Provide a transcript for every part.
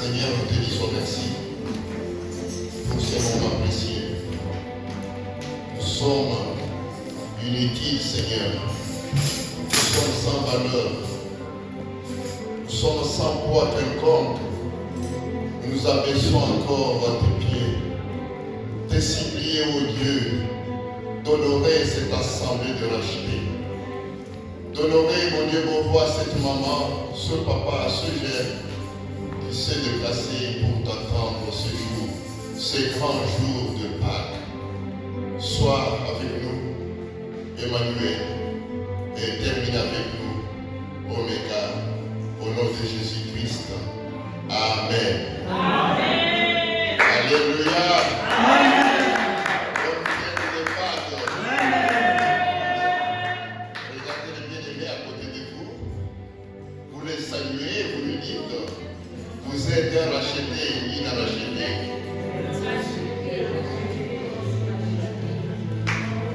Seigneur, nous te disons merci pour ces moments précieux. Nous sommes inutiles, Seigneur. Nous sommes sans valeur. Nous sommes sans poids quelconque. Nous nous abaissons encore à tes pieds. Te supplier, ô Dieu, d'honorer cette assemblée de rachetés. D'honorer, mon Dieu, pour voir cette maman, ce papa, ce jeune qui s'est déplacé pour t'attendre ce jour, ces grands jours de Pâques. Sois avec nous, Emmanuel, et termine avec nous, Oméga, au nom de Jésus-Christ. Amen. Amen. Alléluia. Amen. Regardez le bien-aimé à côté de vous. Vous les saluez, vous lui dites, vous êtes un racheté, une rachetée.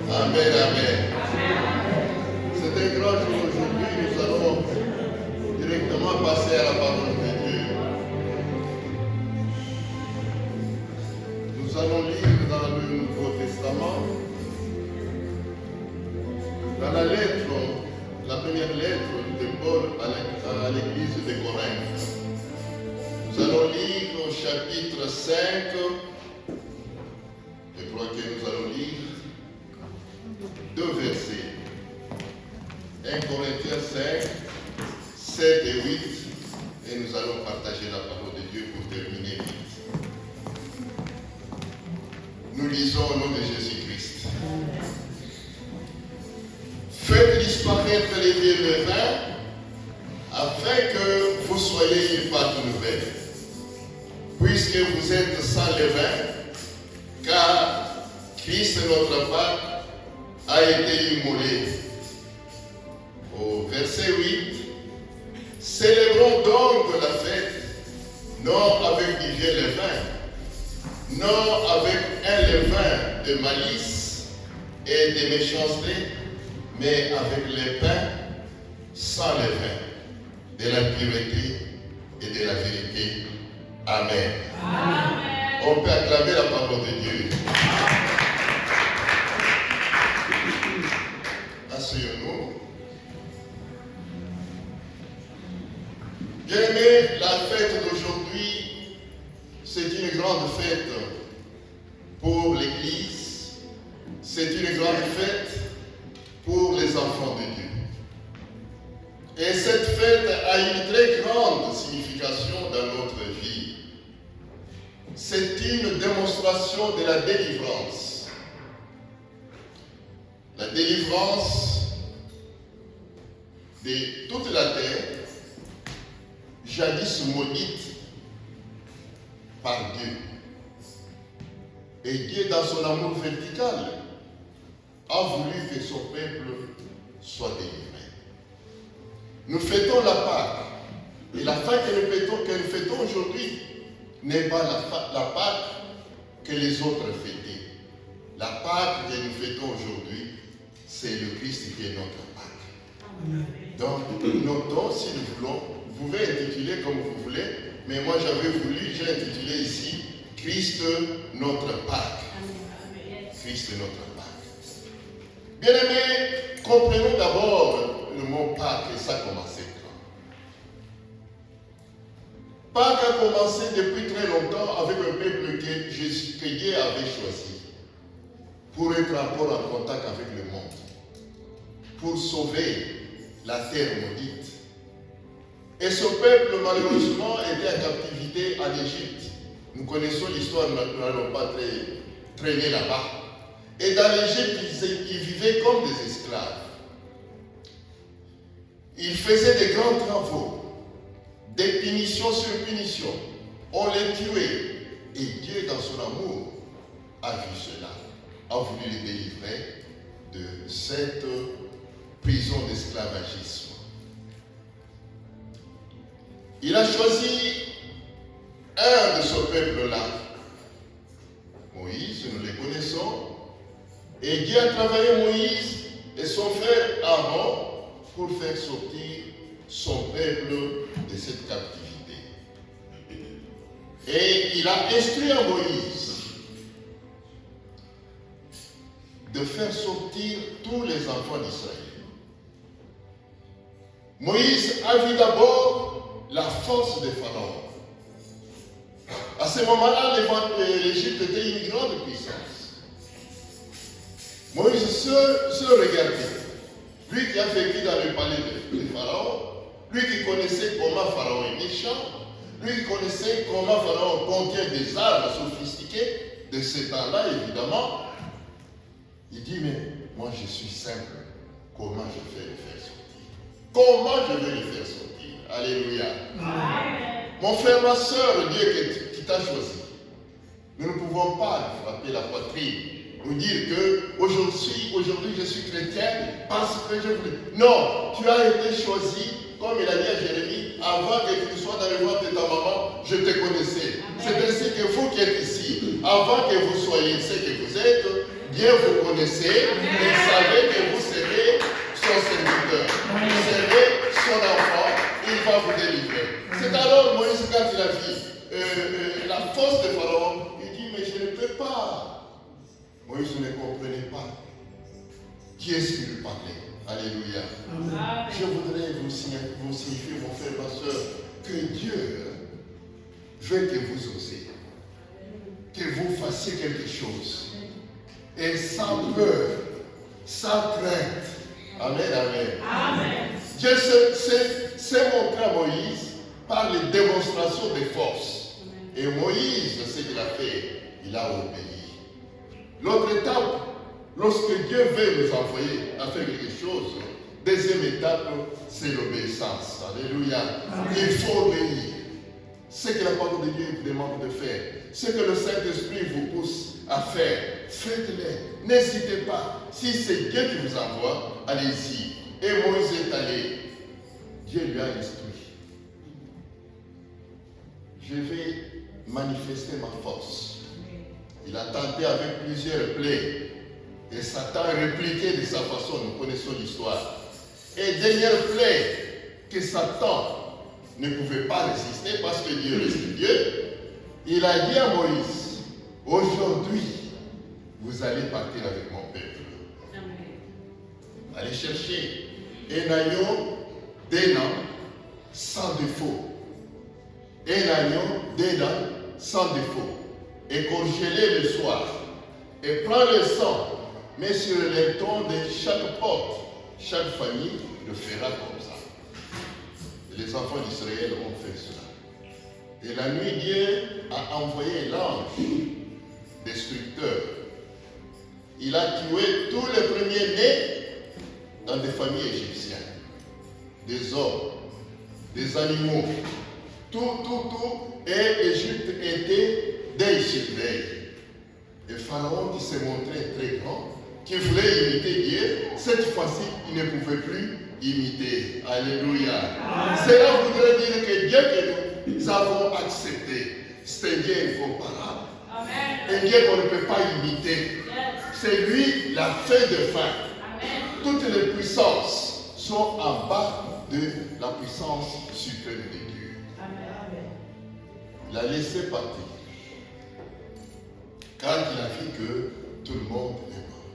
Amen, amen. C'est un grand jour aujourd'hui. Nous allons directement passer à la parole de Dieu. Nous allons lire dans le Nouveau Testament, dans la lettre, la première lettre de Paul à l'église de Corinthe. Nous allons lire au chapitre 5. Je crois que nous allons lire 2 versets. 1 Corinthiens 5, 7 et 8. Et nous allons partager la parole de Dieu pour terminer vite. Nous lisons au nom de Jésus-Christ. Faites disparaître les vieux levains afin que vous soyez une pâte nouvelle. Puisque vous êtes sans levain, car Christ notre Pâque a été immolé. Au verset 8, célébrons donc la fête, non avec du vieux levain, non avec un levain de malice et de méchanceté, mais avec les pains sans levain, de la pureté et de la vérité. Amen. Amen. On peut acclamer la parole de Dieu. Asseyons-nous. Bien aimé, la fête d'aujourd'hui, c'est une grande fête pour l'Église. C'est une grande fête pour les enfants de Dieu. Et cette fête a une très grande signification dans notre vie. C'est une démonstration de la délivrance. La délivrance de toute la terre, jadis maudite par Dieu. Et Dieu, dans son amour vertical, a voulu que son peuple soit délivré. Nous fêtons la Pâque. Et la Pâque que nous fêtons aujourd'hui n'est pas la Pâque que les autres fêtaient. La Pâque que nous fêtons aujourd'hui, c'est le Christ qui est notre Pâque. Donc, notons, si nous voulons, vous pouvez intituler comme vous voulez, mais moi j'ai intitulé ici Christ notre Pâque. Christ est notre Pâque. Bien-aimés, comprenons d'abord le mot Pâques et ça a commencé quand? Pâques a commencé depuis très longtemps avec un peuple que Dieu avait choisi pour être encore en contact avec le monde, pour sauver la terre maudite. Et ce peuple, malheureusement, était en captivité en Égypte. Nous connaissons l'histoire, nous n'allons pas traîner là-bas. Et dans l'Égypte, ils vivaient comme des esclaves. Ils faisaient des grands travaux, des punitions sur punitions. On les tuait. Et Dieu, dans son amour, a vu cela, a voulu les délivrer de cette prison d'esclavagisme. Il a choisi un de ce peuple-là, Moïse, nous les connaissons, et Dieu a travaillé Moïse et son frère Aaron pour faire sortir son peuple de cette captivité. Et il a instruit à Moïse de faire sortir tous les enfants d'Israël. Moïse a vu d'abord la force des pharaons. À ce moment-là, l'Égypte était une grande puissance. Moïse se regardait. Lui qui a vécu dans le palais de Pharaon, lui qui connaissait comment Pharaon est méchant, lui qui connaissait comment Pharaon contient des armes sophistiquées de ce temps-là, évidemment, il dit, mais moi je suis simple, comment je vais le faire sortir? Comment je vais le faire sortir? Alléluia. Amen. Mon frère, ma soeur, Dieu qui t'a choisi, nous ne pouvons pas frapper la poitrine, nous dire que aujourd'hui je suis chrétien parce que je voulais. Non, tu as été choisi, comme il a dit à Jérémie, avant que tu sois dans le ventre de ta maman, je te connaissais. C'est ainsi que vous qui êtes ici, avant que vous soyez ce que vous êtes, Dieu vous connaissez et savez que vous serez son serviteur, vous serez son enfant, il va vous délivrer. C'est alors Moïse, quand il a vu la force de Pharaon, il dit, mais je ne peux pas. Moïse ne comprenait pas qui est-ce qui lui parlait. Alléluia. Amen. Je voudrais vous signifier, mon frère, ma soeur, que Dieu veut que vous osez, que vous fassiez quelque chose. Et sans peur, sans crainte. Amen, amen. Amen. Dieu s'est montré à Moïse par les démonstrations de force. Et Moïse, ce qu'il a fait, il a obéi. L'autre étape, lorsque Dieu veut nous envoyer à faire quelque chose, deuxième étape, c'est l'obéissance. Alléluia. Il faut obéir. Ce que la parole de Dieu vous demande de faire, ce que le Saint-Esprit vous pousse à faire, faites-le. N'hésitez pas. Si c'est Dieu qui vous envoie, allez-y. Et Moïse est allé. Dieu lui a instruit. Je vais manifester ma force. Il a tenté avec plusieurs plaies. Et Satan a répliqué de sa façon. Nous connaissons l'histoire. Et dernière plaie que Satan ne pouvait pas résister parce que Dieu reste Dieu. Il a dit à Moïse, aujourd'hui, vous allez partir avec mon peuple. Allez chercher un agneau d'un an sans défaut. Un agneau d'un an sans défaut. Égorgez-les le soir. Et prends le sang, mets sur les tons de chaque porte. Chaque famille le fera comme ça. Et les enfants d'Israël ont fait cela. Et la nuit, Dieu a envoyé l'ange destructeur. Il a tué tous les premiers-nés dans des familles égyptiennes. Des hommes, des animaux. Tout. Et Égypte était des Égyptiens. Et Pharaon qui s'est montré très grand, qui voulait imiter Dieu, cette fois-ci, il ne pouvait plus imiter. Alléluia. Cela voudrait dire que Dieu que nous avons accepté, c'est un Dieu incomparable. Un Dieu qu'on ne peut pas imiter. C'est lui la fin de fin. Toutes les puissances sont en bas de la puissance suprême de Dieu. Il a laissé partir. Quand il a vu que tout le monde est mort.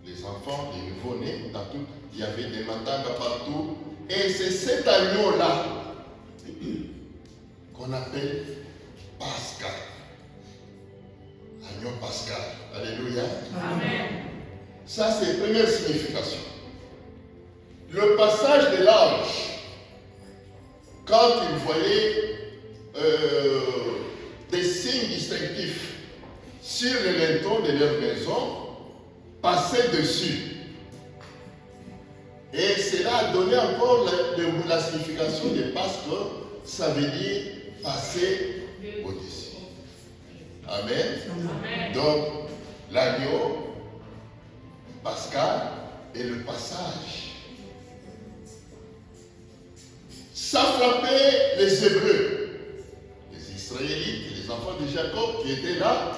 Les enfants, les nouveau-nés, dans tout, il y avait des matangas partout. Et c'est cet agneau-là qu'on appelle Pascal. Agneau Pascal. Alléluia. Amen. Ça, c'est la première signification. Le passage de l'ange, quand il voyait des signes distinctifs sur le linteau de leur maison, passait dessus. Et cela a donné encore la signification de parce que ça veut dire passer au-dessus. Amen. Amen. Donc, l'agneau, Pascal, et le passage. Ça frappait les Hébreux, les Israélites, les enfants de Jacob qui étaient là,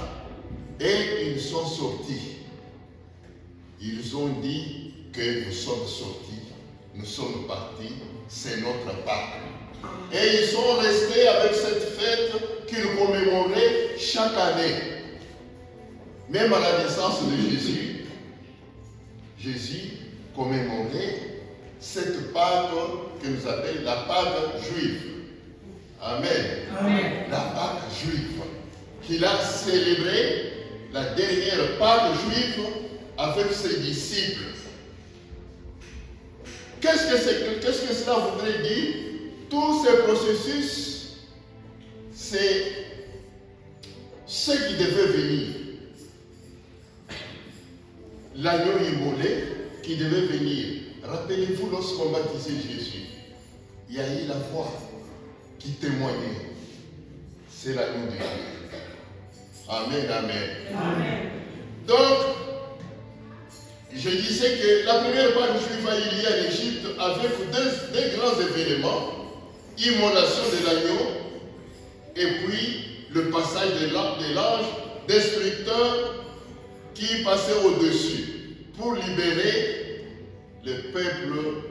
et ils sont sortis. Ils ont dit que nous sommes sortis, nous sommes partis, c'est notre Pâques. Et ils sont restés avec cette fête qu'ils commémoraient chaque année. Même à la naissance de Jésus, Jésus commémorait cette Pâque que nous appelons la Pâque juive. Amen. Amen. La Pâque juive. Qu'il a célébré la dernière Pâque juive avec ses disciples. Qu'est-ce que cela voudrait dire? Tout ce processus, c'est ce qui devait venir. L'agneau immolé qui devait venir. Rappelez-vous, lorsqu'on baptisait Jésus, il y a eu la voix qui témoignait. C'est l'agneau de Dieu. Amen, amen. Amen. Donc, je disais que la première Pâque juive a eu lieu en Égypte avec deux grands événements. Immolation de l'agneau et puis le passage de l'ange destructeur qui passait au-dessus pour libérer le peuple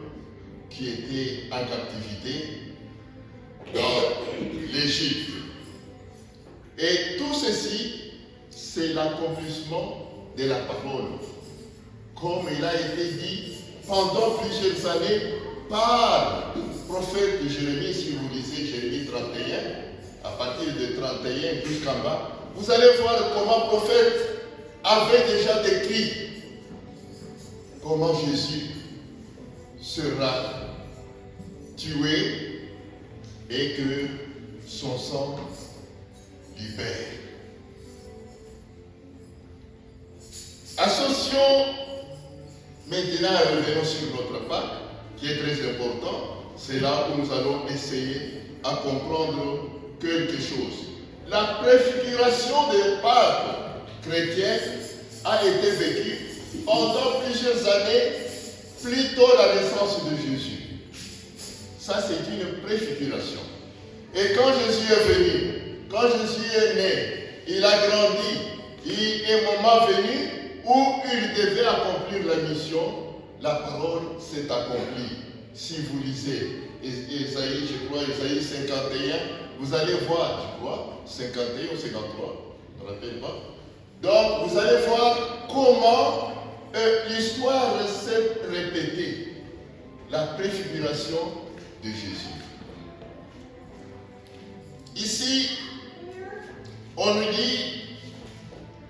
qui était en captivité dans l'Égypte. Et tout ceci, c'est l'accomplissement de la parole. Comme il a été dit pendant plusieurs années par le prophète Jérémie, si vous lisez Jérémie 31, à partir de 31 jusqu'en bas, vous allez voir comment le prophète avait déjà décrit comment Jésus sera tué et que son sang libère. Associons maintenant, revenons sur notre Pâque, qui est très important. C'est là où nous allons essayer à comprendre quelque chose. La préfiguration des Pâques chrétiens a été vécue pendant plusieurs années, plutôt la naissance de Jésus. Ça, c'est une préfiguration. Et quand Jésus est venu, quand Jésus est né, il a grandi, il est un moment venu où il devait accomplir la mission, la parole s'est accomplie. Si vous lisez Ésaïe, je crois, Ésaïe 51, vous allez voir, je crois, 51 ou 53, je ne me rappelle pas. Donc, vous allez voir comment l'histoire s'est répétée. La préfiguration de Jésus. Ici, on nous dit,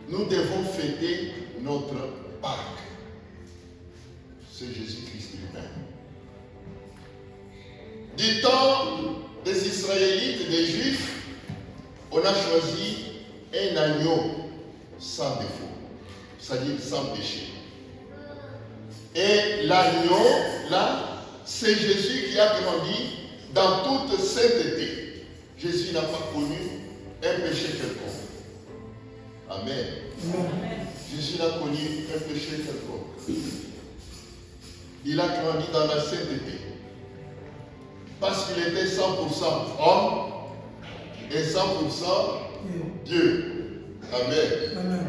nous devons fêter notre Pâques. C'est Jésus-Christ lui-même. Du temps des Israélites, des Juifs, on a choisi un agneau sans défaut, c'est-à-dire sans péché. Et l'agneau, là, c'est Jésus qui a grandi dans toute sainteté. Jésus n'a pas connu un péché quelconque. Amen. Amen. Jésus n'a connu un péché quelconque. Il a grandi dans la sainteté. Parce qu'il était 100% homme et 100% Dieu. Amen. Amen.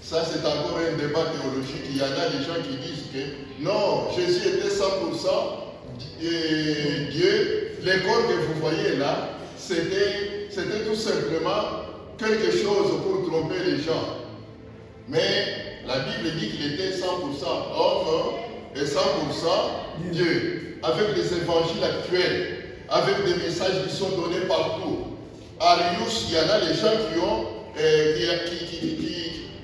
Ça, c'est encore un débat théologique. Il y en a des gens qui disent que non, Jésus était 100% Dieu. Les corps que vous voyez là, c'était tout simplement quelque chose pour tromper les gens. Mais la Bible dit qu'il était 100% homme et 100% Dieu. Avec les évangiles actuels, avec des messages qui sont donnés partout. Arius, il y en a des gens qui ont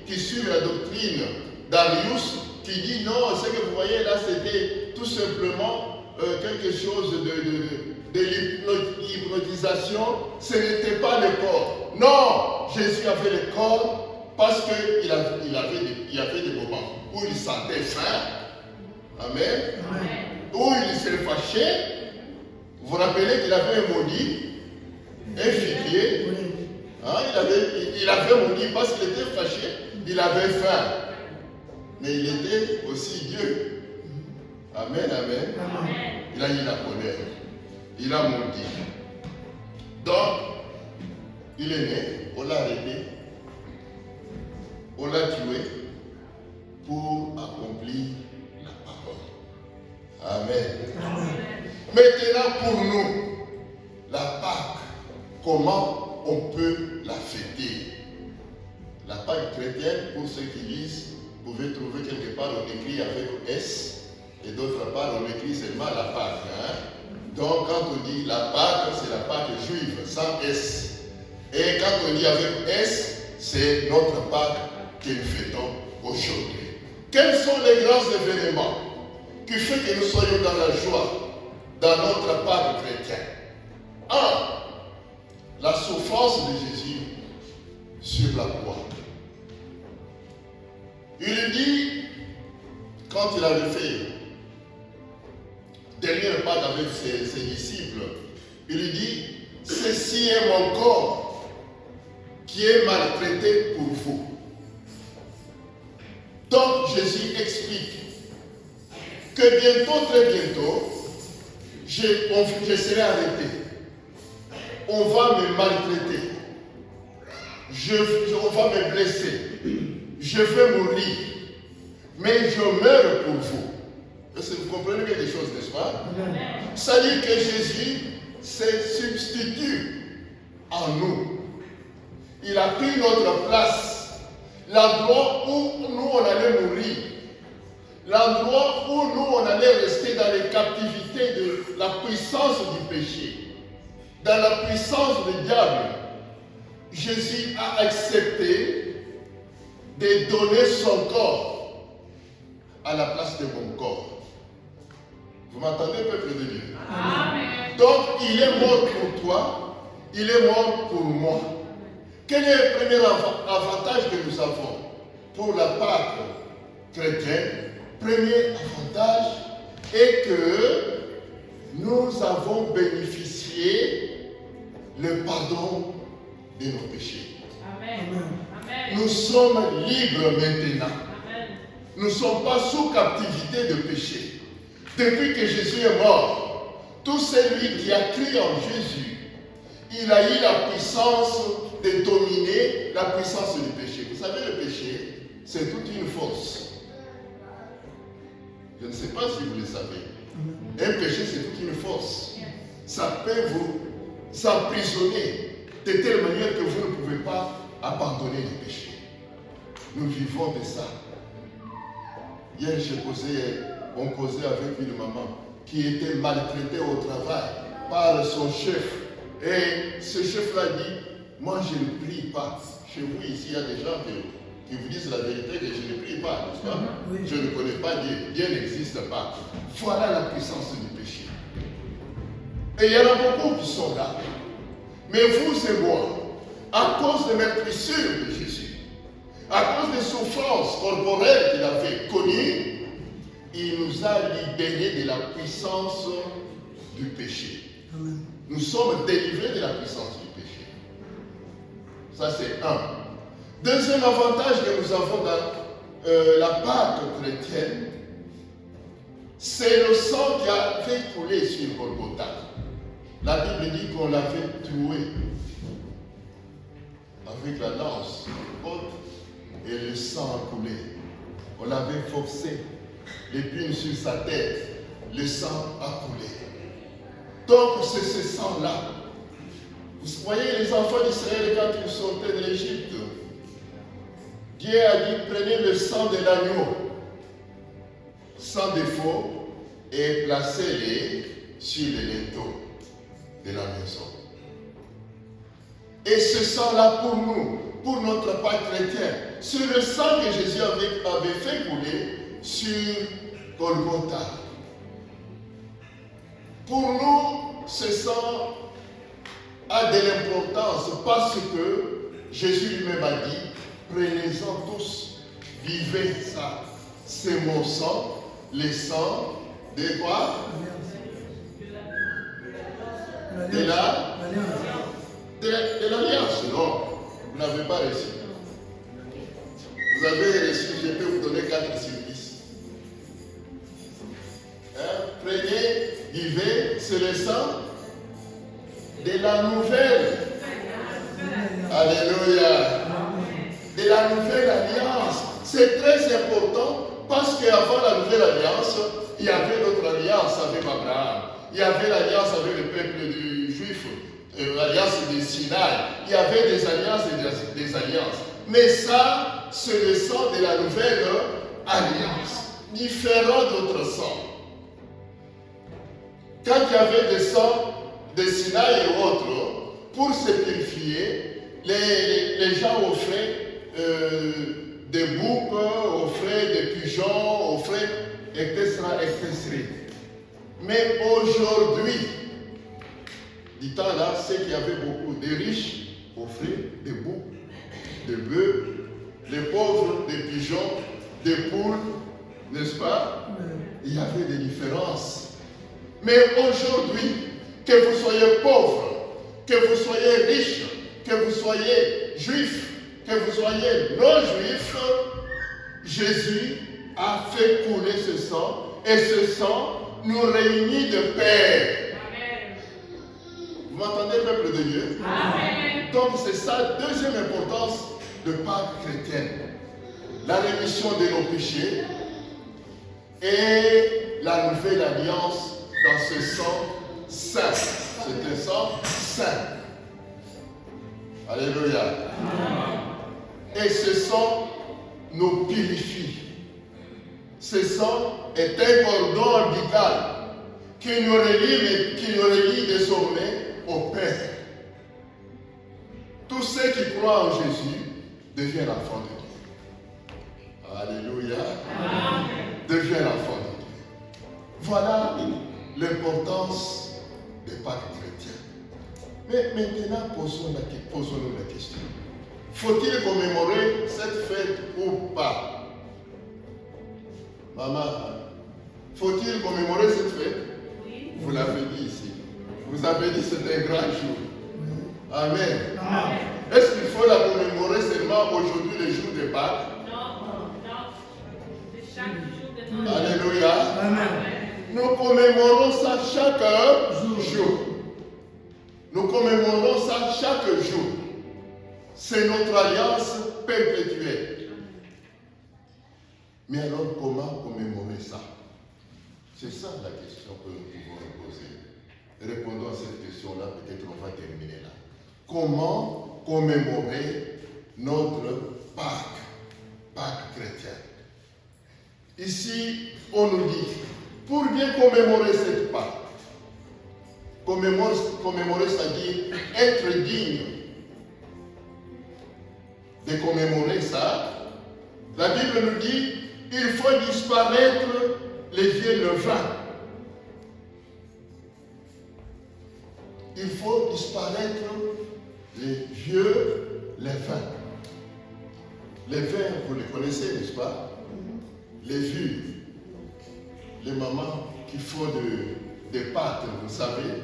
qui suivent la doctrine d'Arius, qui dit non, ce que vous voyez là, c'était tout simplement quelque chose de l'hypnotisation. Ce n'était pas le corps. Non, Jésus avait le corps parce qu'il y avait des moments où il sentait faim. Amen. Où il s'est fâché. Vous vous rappelez qu'il avait un maudit, un figuier. Hein, il avait maudit parce qu'il était fâché. Il avait faim. Mais il était aussi Dieu. Amen, amen. Il a eu la colère. Il a maudit. Donc, il est né, on l'a arrêté, on l'a tué pour accomplir la parole. Amen. Maintenant, pour nous, la Pâque, comment on peut la fêter? La Pâque chrétienne, pour ceux qui lisent, vous pouvez trouver quelque part on écrit avec S, et d'autre part on écrit seulement la Pâque. Hein? Donc quand on dit la Pâque, c'est la Pâque juive, sans S. Et quand on dit avec S, c'est notre Pâque que nous fêtons aujourd'hui. Quels sont les grands événements qui font que nous soyons dans la joie dans notre Pâque chrétienne? 1. La souffrance de Jésus sur la croix. Il dit, quand il avait fait dernier Pâque avec ses disciples, il dit, ceci est mon corps qui est maltraité pour vous. Donc Jésus explique que bientôt, très bientôt, je serai arrêté. On va me maltraiter. On va me blesser. Je vais mourir. Mais je meurs pour vous. Est-ce que vous comprenez bien les choses, n'est-ce pas? Ça dit que Jésus se substitue en nous. Il a pris notre place. L'endroit où nous on allait mourir. L'endroit où nous on allait rester dans les captivités de la puissance du péché. Dans la puissance du diable. Jésus a accepté de donner son corps à la place de mon corps. Vous m'entendez, peuple de Dieu? Amen. Donc, il est mort pour toi, il est mort pour moi. Quel est le premier avantage que nous avons pour la Pâque chrétienne? Premier avantage est que nous avons bénéficié le pardon de nos péchés. Amen. Nous sommes libres maintenant. Amen. Nous ne sommes pas sous captivité de péché. Depuis que Jésus est mort, tout celui qui a cru en Jésus, il a eu la puissance de dominer la puissance du péché. Vous savez, le péché, c'est toute une force. Je ne sais pas si vous le savez. Un péché, c'est toute une force. Ça peut vous emprisonner de telle manière que vous ne pouvez pas abandonner le péché. Nous vivons de ça. Hier, on causait avec une maman qui était maltraitée au travail par son chef. Et ce chef-là dit, moi je ne prie pas. Chez vous, ici, il y a des gens qui vous disent la vérité que je ne prie pas, n'est-ce pas? Oui. Je ne connais pas Dieu. Dieu n'existe pas. Voilà la puissance du péché. Et il y en a beaucoup qui sont là. Mais vous et moi, à cause de notre blessure de Jésus, à cause des souffrances corporelles qu'il avait connues, il nous a libérés de la puissance du péché. Amen. Nous sommes délivrés de la puissance du péché. Ça, c'est un. Deuxième avantage que nous avons dans la Pâque chrétienne, c'est le sang qui avait coulé sur Golgotha. La Bible dit qu'on l'avait tué avec la lance haute et le sang a coulé. On l'avait forcé, l'épine sur sa tête, le sang a coulé. Donc c'est ce sang-là. Vous voyez les enfants d'Israël quand ils sortaient de l'Égypte, Dieu a dit, prenez le sang de l'agneau, sans défaut, et placez-les sur les linteaux de la maison. Et ce sang-là pour nous, pour notre Pâque chrétien, c'est le sang que Jésus avait fait couler sur Golgotha. Pour nous, ce sang a de l'importance parce que Jésus lui-même a dit, prenez-en tous, vivez ça. C'est mon sang, le sang de quoi? De l'alliance. Non, vous n'avez pas reçu. Vous avez reçu, je peux vous donner 4 sur 10. Prenez, vivez, c'est le sang de la nouvelle. Alléluia. De la nouvelle alliance. C'est très important parce qu'avant la nouvelle alliance, il y avait notre alliance avec Abraham. Il y avait l'alliance avec le peuple du juif, l'alliance de Sinaï. Il y avait des alliances et des alliances. Mais ça, c'est le sang de la nouvelle alliance, différent d'autres sangs. Quand il y avait des sangs de Sinaï et autres, pour se purifier, les gens offraient des boucs, offraient des pigeons, offraient, etc., etc. Mais aujourd'hui, du temps-là, c'est qu'il y avait beaucoup de riches offraient des boucs, des bœufs, les pauvres, des pigeons, des poules, n'est-ce pas? Il y avait des différences. Mais aujourd'hui, que vous soyez pauvre, que vous soyez riche, que vous soyez juif, que vous soyez non-juif, Jésus a fait couler ce sang et ce sang nous réunit de paix. Amen. Vous m'entendez, peuple de Dieu? Amen. Donc c'est ça, deuxième importance de Pâque chrétienne. La rémission de nos péchés et la nouvelle alliance dans ce sang saint. C'est un sang saint. Alléluia. Amen. Et ce sang nous purifie. Ce sang est un cordon ombilical qui nous relie désormais au Père. Tous ceux qui croient en Jésus deviennent enfants de Dieu. Alléluia. Amen. Deviennent enfants de Dieu. Voilà l'importance des Pâques chrétiens. Mais maintenant, posons-nous la question. Faut-il commémorer cette fête ou pas? Maman, faut-il commémorer cette fête? Oui. Vous l'avez dit ici. Vous avez dit que c'est un grand jour. Amen. Amen. Est-ce qu'il faut la commémorer seulement aujourd'hui, le jour de Pâques? Non. C'est chaque jour de notre vie. Alléluia. Amen. Nous commémorons ça chaque jour. Nous commémorons ça chaque jour. C'est notre alliance perpétuelle. Mais alors, comment commémorer ça? C'est ça la question que nous pouvons nous poser. Répondons à cette question-là, peut-être on va terminer là. Comment commémorer notre Pâques chrétienne? Ici, on nous dit, pour bien commémorer cette Pâques, commémorer, c'est-à-dire être digne de commémorer ça, la Bible nous dit, il faut disparaître les vieux levains. Il faut disparaître les vieux levains. Les vins, vous les connaissez, n'est-ce pas? Les vieux, les mamans qui font des pâtes, vous savez.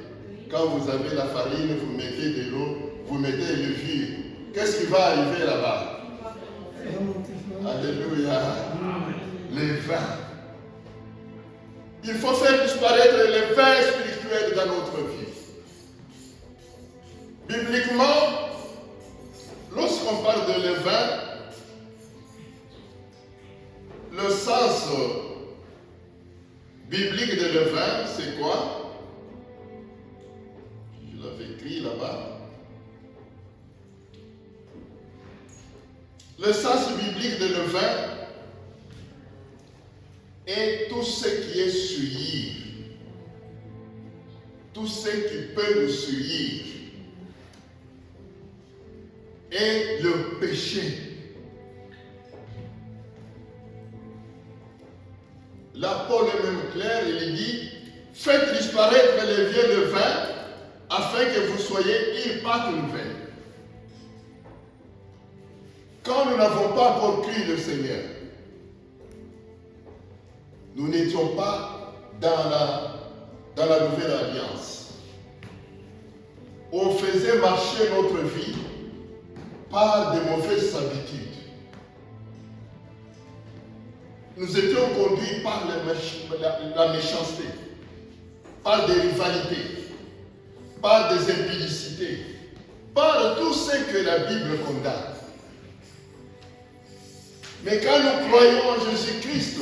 Quand vous avez la farine, vous mettez de l'eau, vous mettez le vieux. Qu'est-ce qui va arriver là-bas? Alléluia. Les vins. Il faut faire disparaître les vins spirituels dans notre vie. Bibliquement, lorsqu'on parle de levain, le sens biblique de levain, c'est quoi? Je l'avais écrit là-bas. Le sens biblique de levain est tout ce qui est souillir. Tout ce qui peut nous souillir. Et le péché. Là, Paul est même clair, il dit, faites disparaître les vieux levains afin que vous soyez une pâte nouvelle. Quand nous n'avons pas encore cru le Seigneur, nous n'étions pas dans la nouvelle alliance. On faisait marcher notre vie par de mauvaises habitudes. Nous étions conduits par la méchanceté, par des rivalités, par des impudicités, par tout ce que la Bible condamne. Mais quand nous croyons en Jésus-Christ,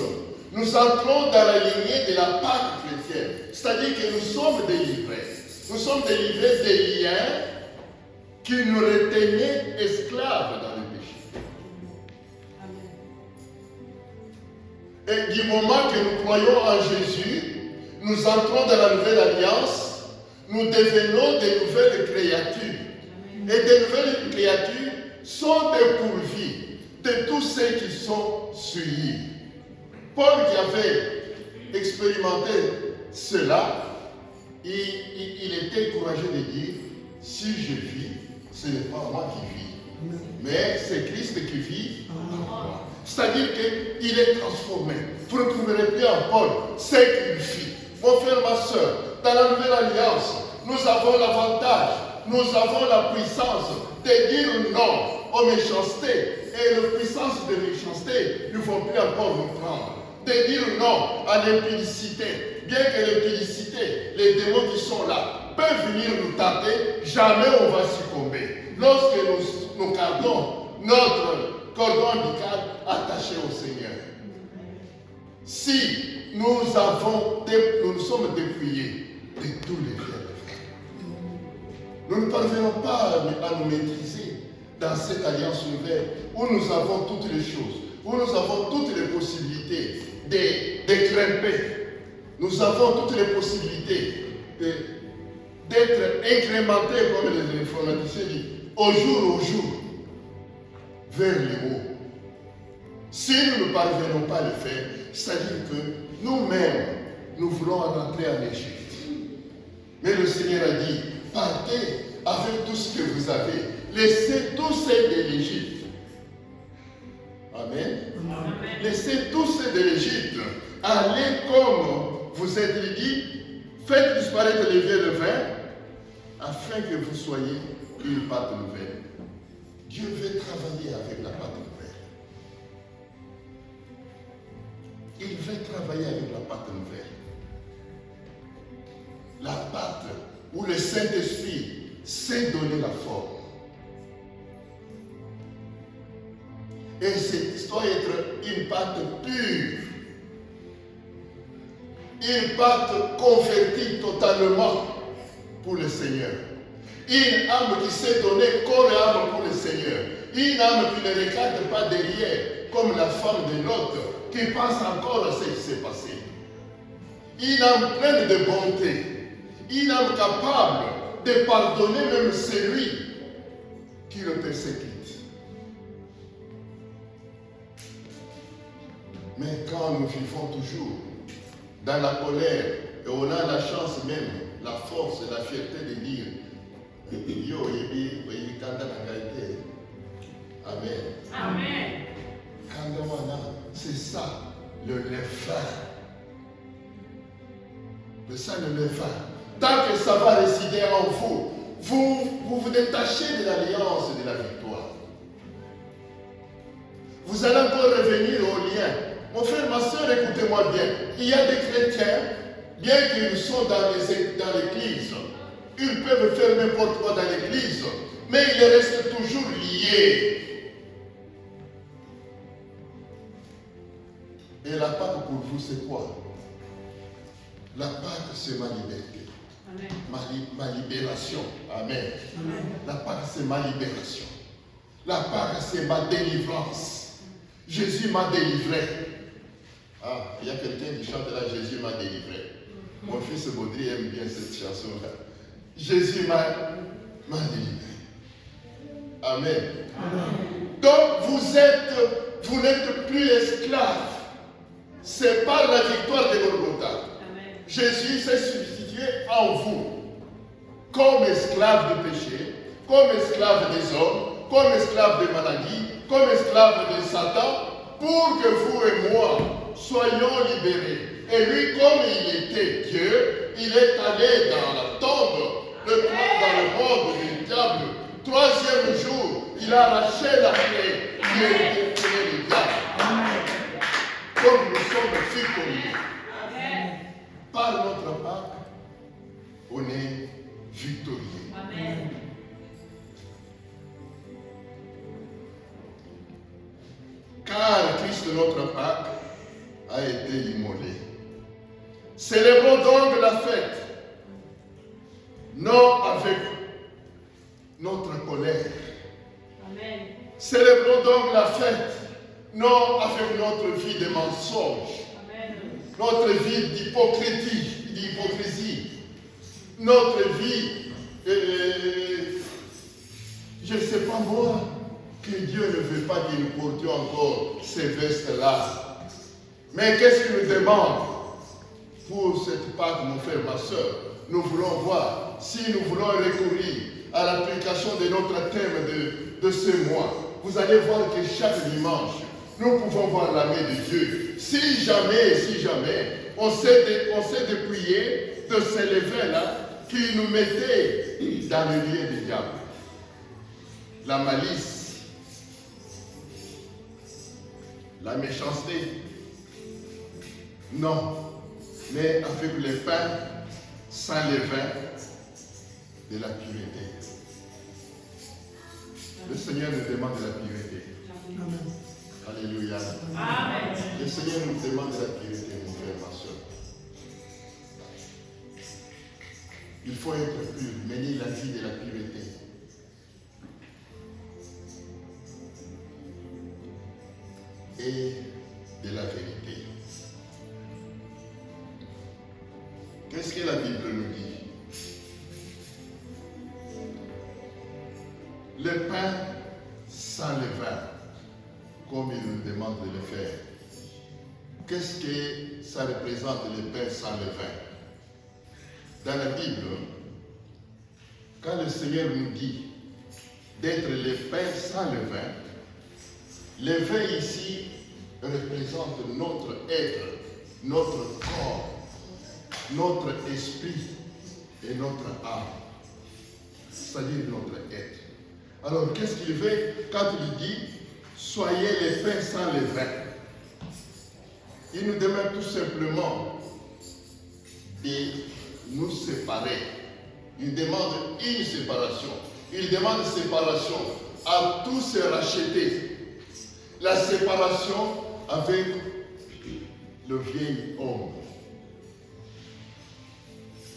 nous entrons dans la lignée de la Pâque chrétienne. C'est-à-dire que nous sommes délivrés. Nous sommes délivrés des liens qui nous retenaient esclaves dans le péché. Et du moment que nous croyons en Jésus, nous entrons dans la nouvelle alliance, nous devenons des nouvelles créatures. Et des nouvelles créatures sont dépourvues de tous ceux qui sont souillés. Paul qui avait expérimenté cela, il était courageux de dire, si je vis, ce n'est pas moi qui vis, mais c'est Christ qui vit en moi. C'est-à-dire qu'il est transformé. Vous ne trouverez plus en Paul ce qu'il vit. Mon frère, ma soeur, dans la nouvelle alliance, nous avons l'avantage, nous avons la puissance de dire non aux méchancetés. Et la puissance de méchanceté ne vont plus encore nous prendre. De dire non à l'impudicité. Bien que l'impudicité, les démons qui sont là, peuvent venir nous tenter, jamais on va succomber. Lorsque nous gardons notre cordon ombilical attaché au Seigneur. Si nous sommes dépouillés de tous les biens, nous ne parvenons pas à nous maîtriser dans cette alliance nouvelle où nous avons toutes les choses, où nous avons toutes les possibilités de grimper. Nous avons toutes les possibilités d'être incrémentés, comme les informaticiens disent, au jour, vers le haut. Si nous ne parvenons pas à le faire, c'est-à-dire que nous-mêmes, nous voulons rentrer en Égypte. Mais le Seigneur a dit, partez avec tout ce que vous avez. Laissez tous ceux de l'Égypte. Amen. Amen. Laissez tous ceux de l'Égypte. Allez comme vous êtes. Il dit, faites disparaître les vieux levains afin que vous soyez une pâte nouvelle. Dieu veut travailler avec la pâte nouvelle. Il veut travailler avec la pâte nouvelle. La pâte où le Saint-Esprit sait donner la forme. Et cette doit être une pâte pure. Une pâte convertie totalement pour le Seigneur. Une âme qui s'est donnée corps et âme pour le Seigneur. Une âme qui ne regarde pas derrière, comme la femme de Lot, qui pense encore à ce qui s'est passé. Une âme pleine de bonté. Une âme capable de pardonner même celui qui le persécute. Mais quand nous vivons toujours dans la colère, et on a la chance même, la force et la fierté de dire Yo, Amen. Amen. C'est ça, le levain. C'est ça le levain. Tant que ça va résider en vous, vous détachez de l'alliance et de la victoire. Vous allez encore revenir au lien. Mon frère, ma soeur, écoutez-moi bien. Il y a des chrétiens, bien qu'ils sont dans l'église, ils peuvent faire n'importe quoi dans l'église, mais ils restent toujours liés. Et la Pâque pour vous, c'est quoi? La Pâque, c'est ma liberté. Amen. Ma libération. Amen. Amen. La Pâque, c'est ma libération. La Pâque, c'est ma délivrance. Jésus m'a délivré. Ah, il y a quelqu'un qui chante là, Jésus m'a délivré. Mon fils Baudry aime bien cette chanson-là. Jésus m'a délivré. Amen. Donc vous n'êtes plus esclave. C'est par la victoire de Golgotha. Jésus s'est substitué en vous. Comme esclave du péché, comme esclave des hommes, comme esclave des maladies, comme esclave de Satan, pour que vous et moi soyons libérés. Et lui, comme il était Dieu, il est allé dans la tombe, dans le monde du diable. Troisième jour, il a arraché la clé qui est le diable. Comme nous sommes victorieux. Par notre Pâque, on est victorieux. Amen. Car Christ, notre Pâque, a été immolé. Célébrons donc la fête, non avec notre colère. Amen. Célébrons donc la fête, non avec notre vie de mensonge, Amen. notre vie d'hypocrisie, notre vie, je ne sais pas moi, que Dieu ne veut pas que nous portions encore ces vestes-là. Mais qu'est-ce qu'il nous demande pour cette Pâque, mon frère, ma soeur? Nous voulons voir si nous voulons recourir à l'application de notre thème de ce mois. Vous allez voir que chaque dimanche, nous pouvons voir la main de Dieu. Si jamais, on s'est dépouillé de ces levains-là qui nous mettaient dans le lien du diable. La malice, la méchanceté, non, mais avec le pain sans levain de la pureté. Le Seigneur nous demande de la pureté. Amen. Alléluia. Amen. Le Seigneur nous demande de la pureté, mon frère, ma soeur. Il faut être pur, mener la vie de la pureté. Et de la vérité. Qu'est-ce que la Bible nous dit? Le pain sans levain, comme il nous demande de le faire. Qu'est-ce que ça représente, le pain sans levain? Dans la Bible, quand le Seigneur nous dit d'être le pain sans levain, le vin ici représente notre être, notre corps, notre esprit et notre âme. C'est-à-dire notre être. Alors, qu'est-ce qu'il veut quand il dit « Soyez les pains sans levain » Il nous demande tout simplement de nous séparer. Il demande une séparation. Il demande séparation à tous se racheter. La séparation avec le vieil homme.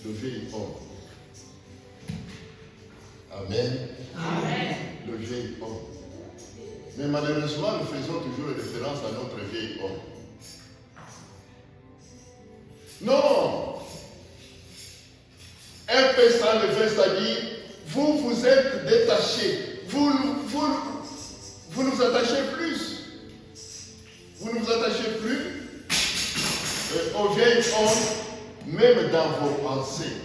Le vieil homme. Amen. Amen. Le vieil homme. Mais malheureusement, nous faisons toujours référence à notre vieil homme. Non! Un peu sans levain, c'est-à-dire, vous êtes détachés. Vous ne vous attachez plus. Vous ne vous attachez plus au vieil homme, même dans vos pensées.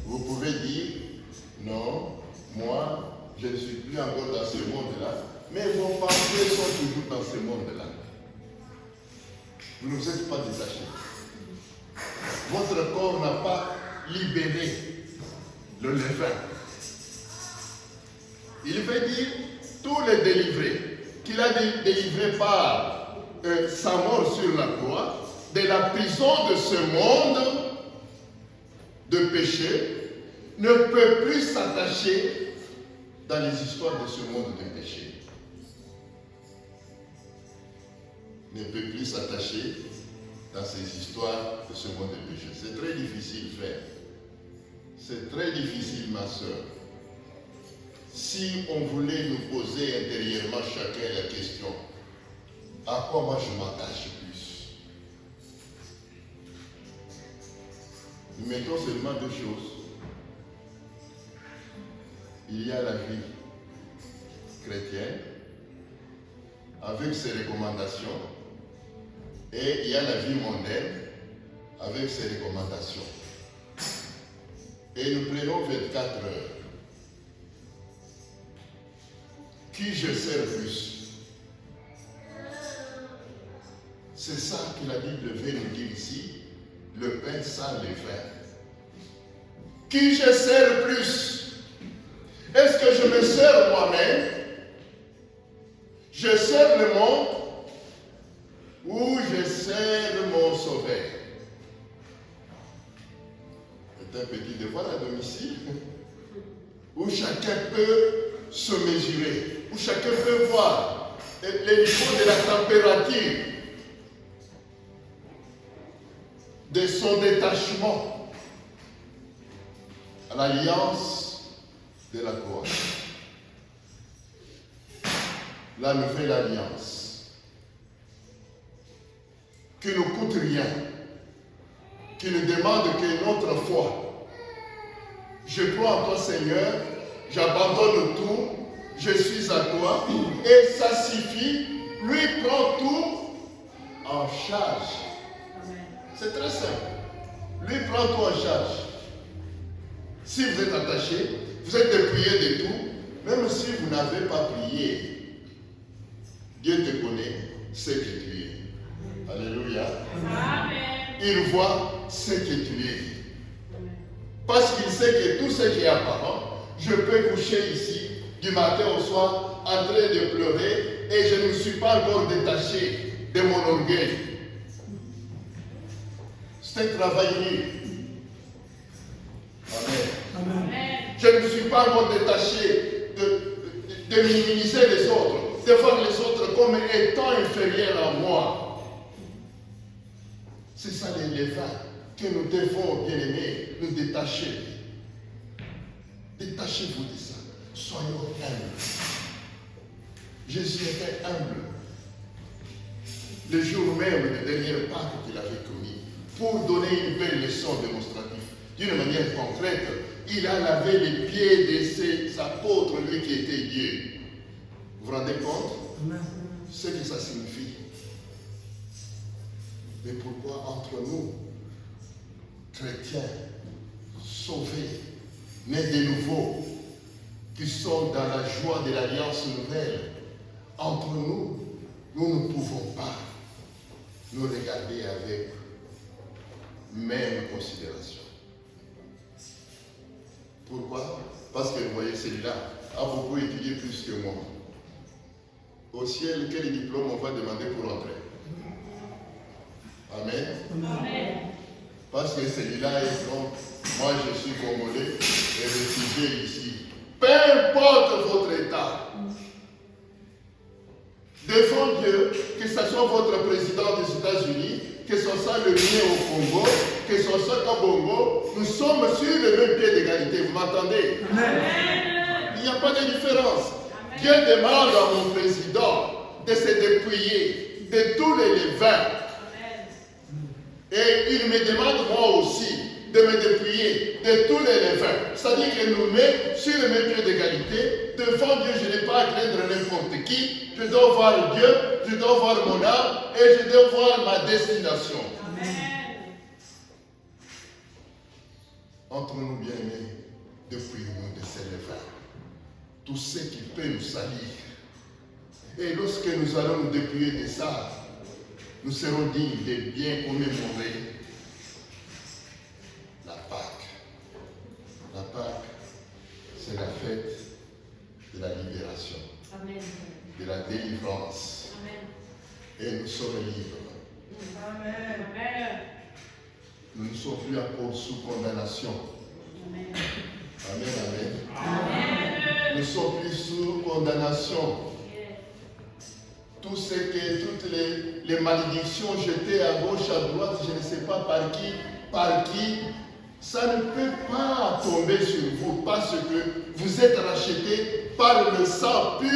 Vous pouvez dire, non, moi, je ne suis plus encore dans ce monde-là, mais vos pensées sont toujours dans ce monde-là. Vous ne vous êtes pas détachés. Votre corps n'a pas libéré le levain. Il veut dire tous les délivrés, qu'il a délivrés par sa mort sur la croix, de la prison de ce monde de péché, ne peut plus s'attacher dans les histoires de ce monde de péché. Ne peut plus s'attacher dans ces histoires de ce monde de péché. C'est très difficile, frère. C'est très difficile, ma soeur. si on voulait nous poser intérieurement chacun la question, à quoi moi je m'attache plus? Nous mettons seulement deux choses. Il y a la vie chrétienne, avec ses recommandations, et il y a la vie mondaine, avec ses recommandations. Et nous prenons 24 heures. Qui je sers plus? C'est ça que la Bible veut nous dire ici, le pain sans levain. Qui je sers plus? Est-ce que je me sers moi-même? Je sers le monde ou je sers mon sauveur? C'est un petit devoir à domicile où chacun peut se mesurer, où chacun peut voir les niveaux de la température de son détachement à l'alliance de la croix. La nouvelle alliance qui ne coûte rien, qui ne demande que notre foi. Je crois en toi, Seigneur, j'abandonne tout, je suis à toi, et ça suffit, lui prend tout en charge. C'est très simple. Lui prend tout en charge. Si vous êtes attaché, vous êtes dépouillé de tout, même si vous n'avez pas prié, Dieu te connaît ce que tu es. Alléluia. Amen. Il voit ce que tu es. Parce qu'il sait que tout ce qui est apparent, je peux coucher ici du matin au soir en train de pleurer et je ne suis pas encore détaché de mon orgueil. C'est un travail dur. Amen. Amen. Je ne suis pas encore détaché de minimiser les autres, de voir les autres comme étant inférieurs à moi. C'est ça les levains que nous devons, bien aimés, nous détacher. Détachez-vous de ça. Soyons humbles. Jésus était humble. Le jour même de dernier Pâques qu'il avait commis, pour donner une belle leçon démonstrative, d'une manière concrète, il a lavé les pieds de ses apôtres, lui qui était Dieu. Vous vous rendez compte? Ce que ça signifie. Mais pourquoi entre nous, chrétiens, sauvés, nés de nouveau, qui sommes dans la joie de l'alliance nouvelle, entre nous, nous ne pouvons pas nous regarder avec même considération. Pourquoi? Parce que vous voyez, celui-là a beaucoup étudié plus que moi. Au ciel, quel diplôme on va demander pour entrer? Amen. Amen. Parce que celui-là est donc, moi je suis congolais et réfugié ici. Peu importe votre état, devant Dieu, que ce soit votre président des États-Unis, que ce soit le mien au Congo, que ce soit au Bongo, nous sommes sur le même pied d'égalité. Vous m'entendez? Amen. Il n'y a pas de différence. Amen. Dieu demande à mon président de se dépouiller de tous les levains. Et il me demande moi aussi de me dépouiller de tous les levains. C'est-à-dire qu'il nous met sur le même pied d'égalité. Devant Dieu, je n'ai pas à craindre n'importe qui. Je dois voir Dieu, je dois voir mon âme et je dois voir ma destination. Amen. Entre nous, bien-aimés, dépouillons-nous de ces levains. Tout ce qui peut nous salir. Et lorsque nous allons nous dépouiller de ça, nous serons dignes de bien commémorer la Pâque. La Pâque, c'est la fête de la libération, Amen. de la délivrance. Amen. Et nous sommes libres. Amen. Amen. Nous ne sommes plus encore sous condamnation. Amen. Amen, amen. Amen. Nous ne sommes plus sous condamnation. Tout ce que, toutes les malédictions jetées à gauche, à droite, je ne sais pas par qui, ça ne peut pas tomber sur vous parce que vous êtes rachetés par le sang pur,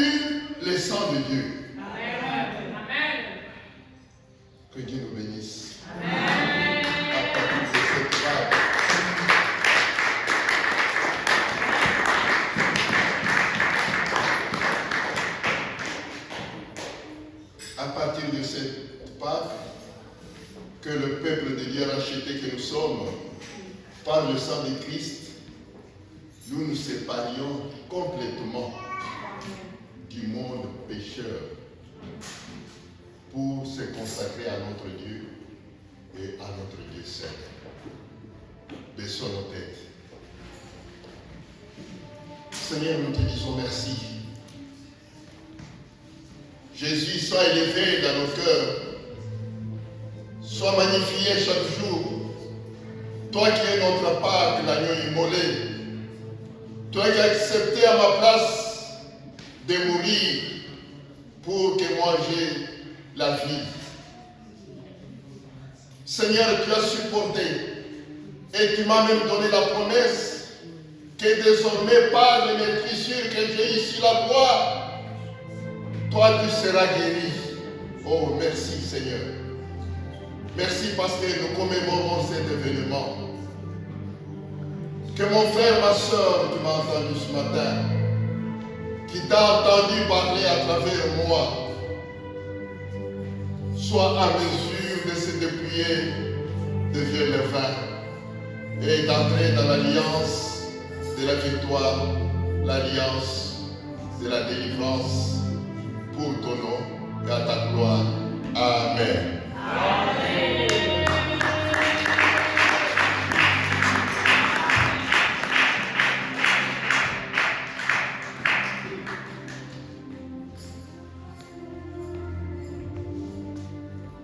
le sang de Dieu. Amen. Amen. Que Dieu nous bénisse. Amen. À partir de cette phrase. À partir de cette Pâque, que le peuple de Dieu racheté que nous sommes, par le sang de Christ, nous nous séparions complètement du monde pécheur pour se consacrer à notre Dieu et à notre Dieu seul. Baissons nos têtes. Seigneur, nous te disons merci. Jésus, sois élevé dans nos cœurs. Sois magnifié chaque jour. Toi qui es notre Pâque, l'agneau immolé. Toi qui as accepté à ma place de mourir pour que moi j'aie la vie. Seigneur, tu as supporté et tu m'as même donné la promesse que désormais par les meurtrissures que j'ai ici la croix, toi tu seras guéri. Oh, merci Seigneur. Merci parce que nous commémorons cet événement. Que mon frère, ma soeur qui m'a entendu ce matin, qui t'a entendu parler à travers moi, soit en mesure de se dépouiller de vieux levain et d'entrer dans l'alliance de la victoire, l'alliance de la délivrance pour ton nom et à ta gloire. Amen. Amen.